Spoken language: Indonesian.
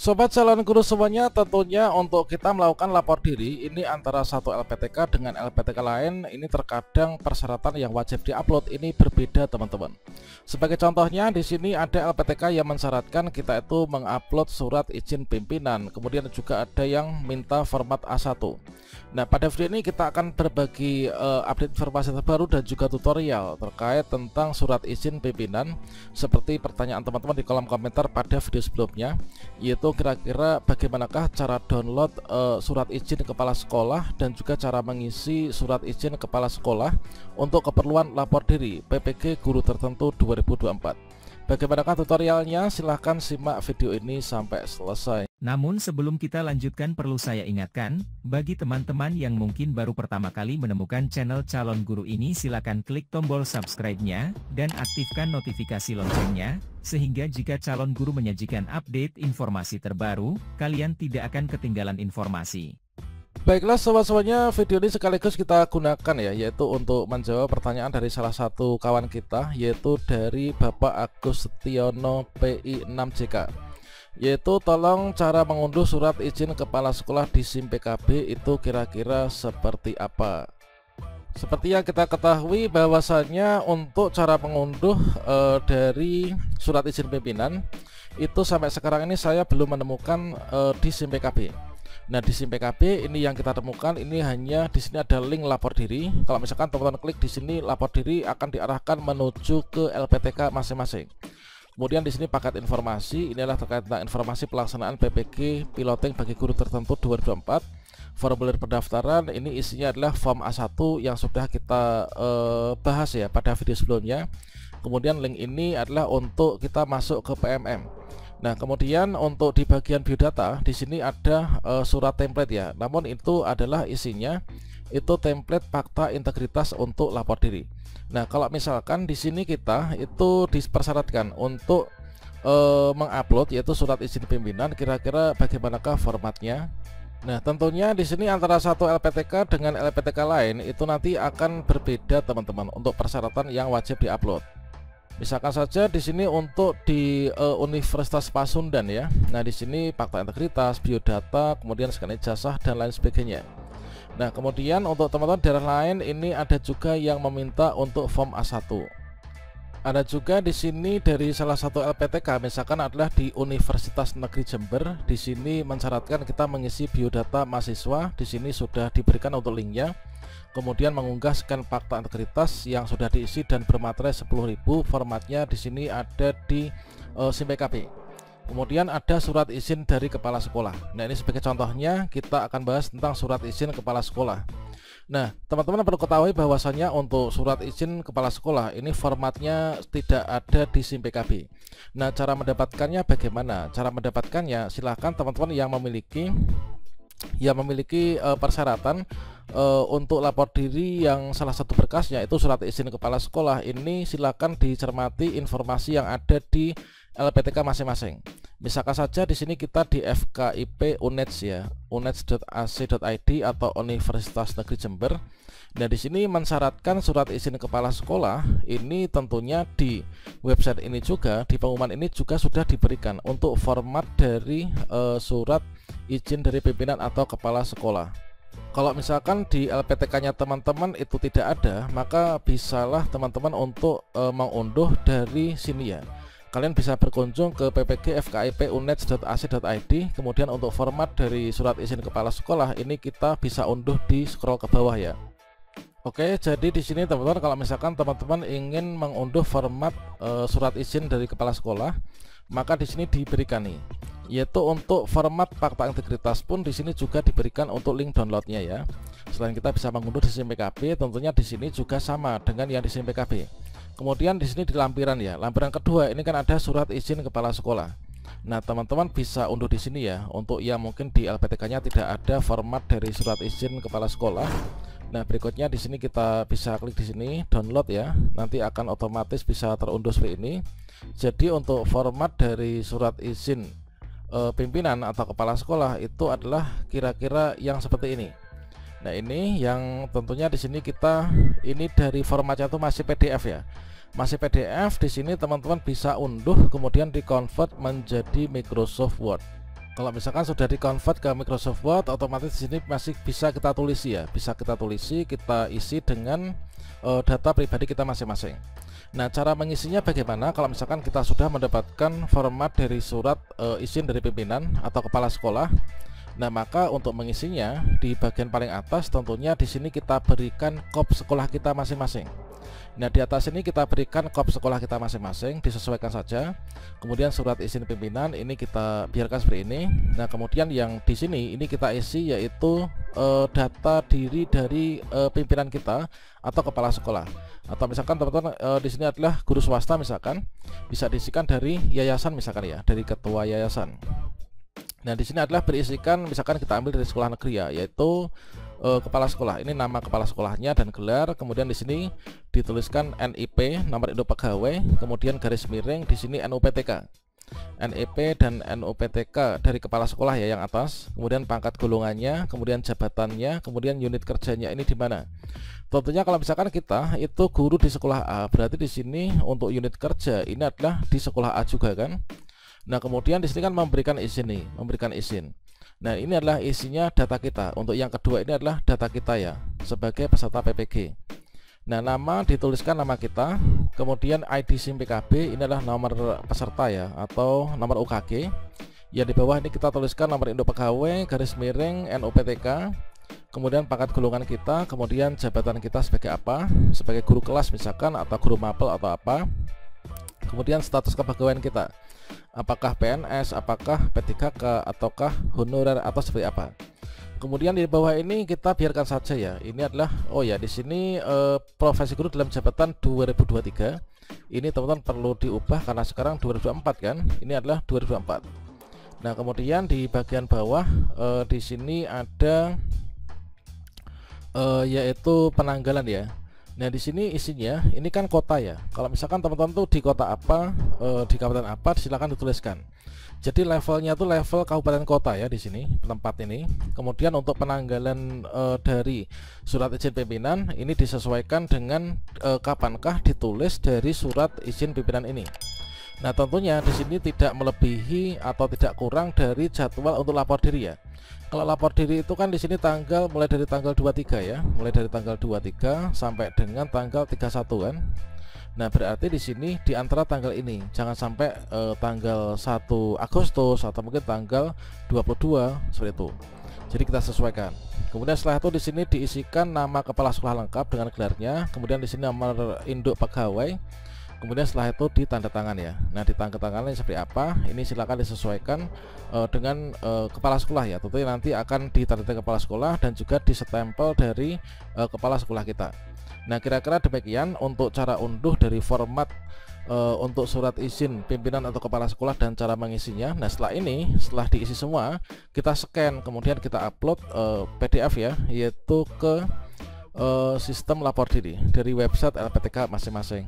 Sobat calon guru semuanya, tentunya untuk kita melakukan lapor diri ini antara satu LPTK dengan LPTK lain, ini terkadang persyaratan yang wajib diupload ini berbeda teman-teman. Sebagai contohnya di sini ada LPTK yang mensyaratkan kita itu mengupload surat izin pimpinan, kemudian juga ada yang minta format A1. Nah, pada video ini kita akan berbagi update informasi terbaru dan juga tutorial terkait tentang surat izin pimpinan, seperti pertanyaan teman-teman di kolom komentar pada video sebelumnya, yaitu kira-kira bagaimanakah cara download surat izin kepala sekolah dan juga cara mengisi surat izin kepala sekolah untuk keperluan lapor diri PPG Guru Tertentu 2024. Bagaimanakah tutorialnya? Silahkan simak video ini sampai selesai. Namun sebelum kita lanjutkan, perlu saya ingatkan, bagi teman-teman yang mungkin baru pertama kali menemukan channel Calon Guru ini, silakan klik tombol subscribe-nya dan aktifkan notifikasi loncengnya, sehingga jika Calon Guru menyajikan update informasi terbaru, kalian tidak akan ketinggalan informasi. Baiklah sobat-sobatnya, video ini sekaligus kita gunakan ya, yaitu untuk menjawab pertanyaan dari salah satu kawan kita, yaitu dari Bapak Agus Setiono PI 6JK, yaitu tolong cara mengunduh surat izin kepala sekolah di SIM PKB itu kira-kira seperti apa. Seperti yang kita ketahui bahwasannya untuk cara mengunduh dari surat izin pimpinan itu sampai sekarang ini saya belum menemukan di SIM PKB. Nah, di SIM PKB ini yang kita temukan ini hanya di sini ada link lapor diri. Kalau misalkan teman-teman klik di sini lapor diri akan diarahkan menuju ke LPTK masing-masing. Kemudian di sini paket informasi, inilah terkait tentang informasi pelaksanaan PPG piloting bagi guru tertentu 2024. Formulir pendaftaran ini isinya adalah form A1 yang sudah kita bahas ya pada video sebelumnya. Kemudian link ini adalah untuk kita masuk ke PMM. Nah, kemudian untuk di bagian biodata di sini ada surat template ya. Namun itu adalah isinya itu template fakta integritas untuk lapor diri. Nah, kalau misalkan di sini kita itu dipersyaratkan untuk mengupload yaitu surat izin pimpinan, kira-kira bagaimanakah formatnya? Nah, tentunya di sini antara satu LPTK dengan LPTK lain itu nanti akan berbeda teman-teman untuk persyaratan yang wajib diupload. Misalkan saja di sini untuk di Universitas Pasundan ya. Nah, di sini fakta integritas, biodata, kemudian scan ijazah dan lain sebagainya. Nah, kemudian untuk teman-teman daerah lain ini ada juga yang meminta untuk form A1. Ada juga di sini dari salah satu LPTK, misalkan adalah di Universitas Negeri Jember. Di sini mensyaratkan kita mengisi biodata mahasiswa. Di sini sudah diberikan untuk linknya. Kemudian mengunggah scan fakta integritas yang sudah diisi dan bermaterai 10.000. Formatnya di sini ada di SIM PKB. Kemudian ada surat izin dari kepala sekolah. Nah, ini sebagai contohnya kita akan bahas tentang surat izin kepala sekolah. Nah, teman-teman perlu ketahui bahwasannya untuk surat izin kepala sekolah ini formatnya tidak ada di SIM PKB. Nah, cara mendapatkannya bagaimana? Cara mendapatkannya silahkan teman-teman yang memiliki persyaratan untuk lapor diri yang salah satu berkasnya itu surat izin kepala sekolah, ini silakan dicermati informasi yang ada di LPTK masing-masing. Misalkan saja di sini kita di FKIP UNEDS ya, uneds.ac.id atau Universitas Negeri Jember. Nah, di sini mensyaratkan surat izin kepala sekolah ini tentunya di website ini juga, di pengumuman ini juga sudah diberikan untuk format dari surat izin dari pimpinan atau kepala sekolah. Kalau misalkan di LPTK-nya teman-teman itu tidak ada, maka bisalah teman-teman untuk mengunduh dari sini ya. Kalian bisa berkunjung ke PPG FKIP uneds.ac.id. Kemudian untuk format dari surat izin kepala sekolah ini kita bisa unduh di scroll ke bawah ya. Oke, jadi di sini teman-teman kalau misalkan teman-teman ingin mengunduh format surat izin dari kepala sekolah, maka di sini diberikan nih, yaitu untuk format fakta integritas pun di sini juga diberikan untuk link downloadnya ya. Selain kita bisa mengunduh di SIM PKB, tentunya di sini juga sama dengan yang di SIM PKB. Kemudian di sini di lampiran ya, lampiran kedua ini kan ada surat izin kepala sekolah. Nah, teman-teman bisa unduh di sini ya. Untuk yang mungkin di LPTK-nya tidak ada format dari surat izin kepala sekolah. Nah, berikutnya di sini kita bisa klik di sini download ya. Nanti akan otomatis bisa terunduh seperti ini. Jadi untuk format dari surat izin pimpinan atau kepala sekolah itu adalah kira-kira yang seperti ini. Nah, ini yang tentunya di sini kita ini dari formatnya itu masih PDF ya. Masih PDF, di sini teman-teman bisa unduh kemudian di-convert menjadi Microsoft Word. Kalau misalkan sudah di-convert ke Microsoft Word, otomatis di sini masih bisa kita tulisi ya, bisa kita tulisi, kita isi dengan data pribadi kita masing-masing. Nah, cara mengisinya bagaimana? Kalau misalkan kita sudah mendapatkan format dari surat izin dari pimpinan atau kepala sekolah, nah maka untuk mengisinya di bagian paling atas tentunya di sini kita berikan kop sekolah kita masing-masing. Nah, di atas ini kita berikan kop sekolah kita masing-masing, disesuaikan saja. Kemudian surat izin pimpinan ini kita biarkan seperti ini. Nah, kemudian yang di sini ini kita isi yaitu data diri dari pimpinan kita atau kepala sekolah. Atau misalkan teman-teman di sini adalah guru swasta, misalkan bisa diisikan dari yayasan misalkan ya, dari ketua yayasan. Nah, di sini adalah berisikan misalkan kita ambil dari sekolah negeri ya, yaitu kepala sekolah. Ini nama kepala sekolahnya dan gelar. Kemudian di sini dituliskan NIP, nomor induk pegawai, kemudian garis miring di sini NUPTK. NIP dan NUPTK dari kepala sekolah ya yang atas. Kemudian pangkat golongannya, kemudian jabatannya, kemudian unit kerjanya ini di mana. Tentunya kalau misalkan kita itu guru di sekolah A, berarti di sini untuk unit kerja ini adalah di sekolah A juga kan. Nah, kemudian di sini kan memberikan izin nih, memberikan izin. Nah, ini adalah isinya data kita. Untuk yang kedua ini adalah data kita ya, sebagai peserta PPG. Nah, nama dituliskan nama kita, kemudian ID SIM PKB ini adalah nomor peserta ya, atau nomor UKG. Yang di bawah ini kita tuliskan nomor induk pegawai, garis miring, NUPTK, kemudian pangkat golongan kita, kemudian jabatan kita sebagai apa, sebagai guru kelas misalkan, atau guru mapel atau apa. Kemudian status kepegawaian kita, apakah PNS, apakah P3K, ataukah honorer, atau seperti apa. Kemudian di bawah ini kita biarkan saja ya. Ini adalah di sini profesi guru dalam jabatan 2023. Ini teman-teman perlu diubah karena sekarang 2024 kan. Ini adalah 2024. Nah, kemudian di bagian bawah di sini ada yaitu penanggalan ya. Nah, di sini isinya ini kan kota ya. Kalau misalkan teman-teman tuh di kota apa, di kabupaten apa, silakan dituliskan. Jadi levelnya tuh level kabupaten kota ya di sini tempat ini. Kemudian untuk penanggalan dari surat izin pimpinan ini disesuaikan dengan kapankah ditulis dari surat izin pimpinan ini. Nah, tentunya di sini tidak melebihi atau tidak kurang dari jadwal untuk lapor diri ya. Kalau lapor diri itu kan di sini mulai dari tanggal 23 ya, mulai dari tanggal 23 sampai dengan tanggal 31 kan. Nah, berarti di sini di antara tanggal ini jangan sampai tanggal 1 Agustus atau mungkin tanggal 22 seperti itu. Jadi kita sesuaikan. Kemudian setelah itu di sini diisikan nama kepala sekolah lengkap dengan gelarnya, kemudian di sini nomor induk pegawai. Kemudian setelah itu ditanda tangan ya. Nah, ditanda tangannya seperti apa? Ini silakan disesuaikan dengan kepala sekolah ya. Tentunya nanti akan ditandatangani kepala sekolah dan juga disestempel dari kepala sekolah kita. Nah, kira-kira demikian untuk cara unduh dari format untuk surat izin pimpinan atau kepala sekolah dan cara mengisinya. Nah, setelah diisi semua, kita scan, kemudian kita upload PDF ya, yaitu ke sistem lapor diri dari website LPTK masing-masing.